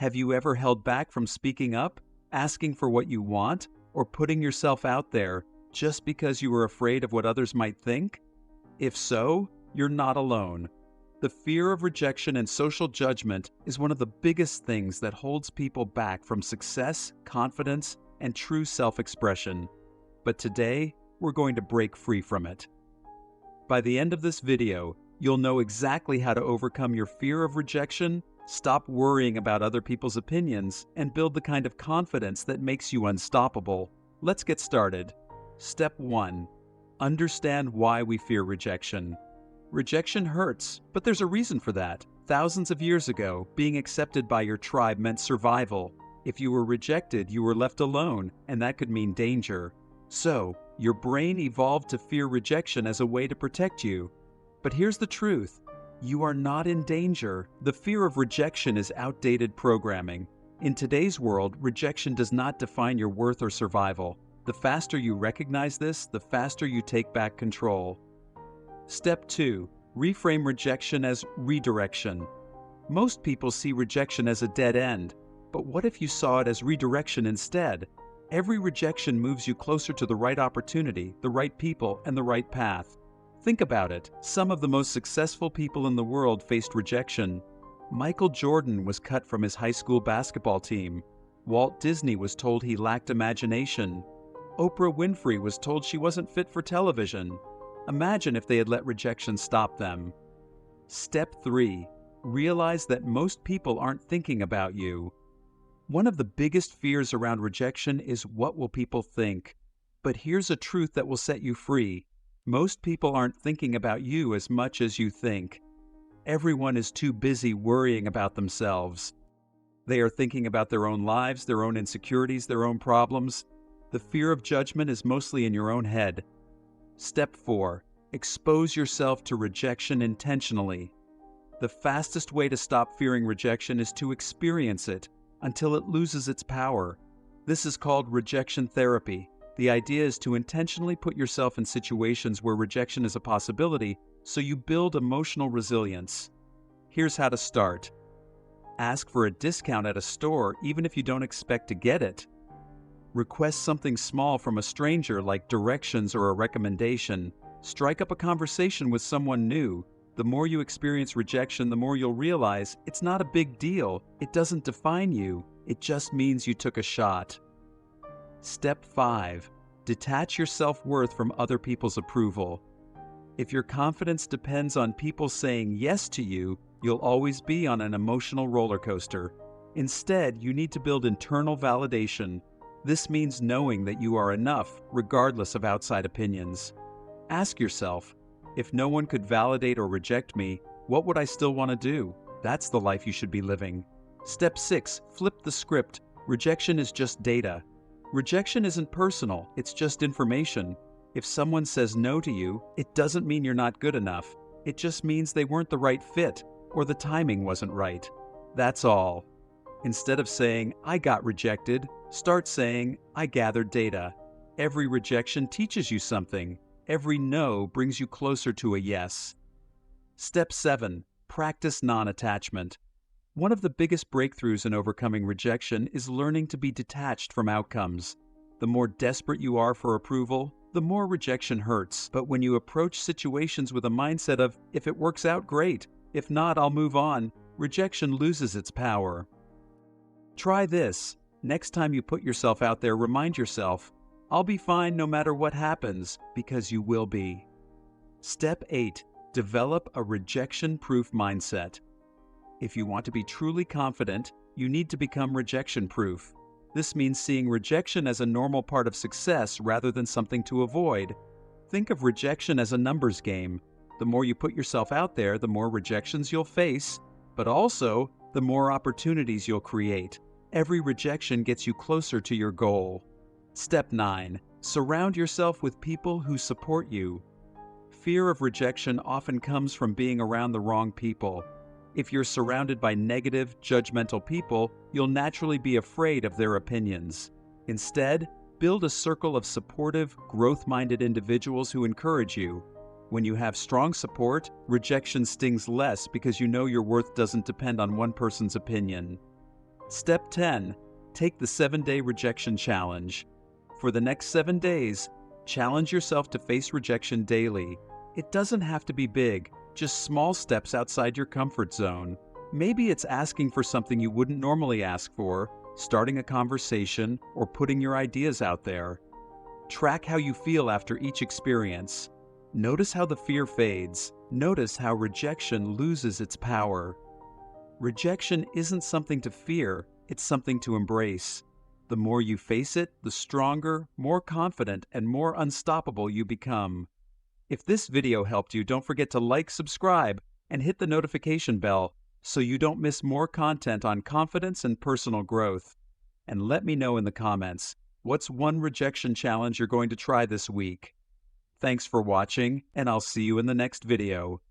Have you ever held back from speaking up, asking for what you want, or putting yourself out there just because you were afraid of what others might think? If so, you're not alone. The fear of rejection and social judgment is one of the biggest things that holds people back from success, confidence, and true self-expression. But today, we're going to break free from it. By the end of this video, you'll know exactly how to overcome your fear of rejection, stop worrying about other people's opinions, and build the kind of confidence that makes you unstoppable. Let's get started. Step 1. Understand why we fear rejection. Rejection hurts, but there's a reason for that. Thousands of years ago, being accepted by your tribe meant survival. If you were rejected, you were left alone, and that could mean danger. So, your brain evolved to fear rejection as a way to protect you. But here's the truth. You are not in danger. The fear of rejection is outdated programming. In today's world, rejection does not define your worth or survival. The faster you recognize this, the faster you take back control. Step 2. Reframe rejection as redirection. Most people see rejection as a dead end, but what if you saw it as redirection instead? Every rejection moves you closer to the right opportunity, the right people, and the right path. Think about it. Some of the most successful people in the world faced rejection. Michael Jordan was cut from his high school basketball team. Walt Disney was told he lacked imagination. Oprah Winfrey was told she wasn't fit for television. Imagine if they had let rejection stop them. Step 3. Realize that most people aren't thinking about you. One of the biggest fears around rejection is what will people think? But here's a truth that will set you free. Most people aren't thinking about you as much as you think. Everyone is too busy worrying about themselves. They are thinking about their own lives, their own insecurities, their own problems. The fear of judgment is mostly in your own head. Step 4. Expose yourself to rejection intentionally. The fastest way to stop fearing rejection is to experience it until it loses its power. This is called rejection therapy. The idea is to intentionally put yourself in situations where rejection is a possibility so you build emotional resilience. Here's how to start. Ask for a discount at a store even if you don't expect to get it. Request something small from a stranger like directions or a recommendation. Strike up a conversation with someone new. The more you experience rejection, the more you'll realize it's not a big deal. It doesn't define you. It just means you took a shot. Step 5. Detach your self-worth from other people's approval. If your confidence depends on people saying yes to you, you'll always be on an emotional roller coaster. Instead, you need to build internal validation. This means knowing that you are enough, regardless of outside opinions. Ask yourself, if no one could validate or reject me, what would I still want to do? That's the life you should be living. Step 6. Flip the script. Rejection is just data. Rejection isn't personal, it's just information. If someone says no to you, it doesn't mean you're not good enough. It just means they weren't the right fit, or the timing wasn't right. That's all. Instead of saying, I got rejected, start saying, I gathered data. Every rejection teaches you something. Every no brings you closer to a yes. Step 7. Practice non-attachment. One of the biggest breakthroughs in overcoming rejection is learning to be detached from outcomes. The more desperate you are for approval, the more rejection hurts. But when you approach situations with a mindset of, if it works out, great. If not, I'll move on, rejection loses its power. Try this. Next time you put yourself out there, remind yourself, I'll be fine no matter what happens, because you will be. Step 8. Develop a rejection-proof mindset. If you want to be truly confident, you need to become rejection-proof. This means seeing rejection as a normal part of success rather than something to avoid. Think of rejection as a numbers game. The more you put yourself out there, the more rejections you'll face, but also the more opportunities you'll create. Every rejection gets you closer to your goal. Step 9. Surround yourself with people who support you. Fear of rejection often comes from being around the wrong people. If you're surrounded by negative, judgmental people, you'll naturally be afraid of their opinions. Instead, build a circle of supportive, growth-minded individuals who encourage you. When you have strong support, rejection stings less because you know your worth doesn't depend on one person's opinion. Step 10. Take the 7-day rejection challenge. For the next 7 days, challenge yourself to face rejection daily. It doesn't have to be big, just small steps outside your comfort zone. Maybe it's asking for something you wouldn't normally ask for, starting a conversation, or putting your ideas out there. Track how you feel after each experience. Notice how the fear fades. Notice how rejection loses its power. Rejection isn't something to fear, it's something to embrace. The more you face it, the stronger, more confident, and more unstoppable you become. If this video helped you, don't forget to like, subscribe, and hit the notification bell so you don't miss more content on confidence and personal growth. And let me know in the comments, what's one rejection challenge you're going to try this week? Thanks for watching, and I'll see you in the next video.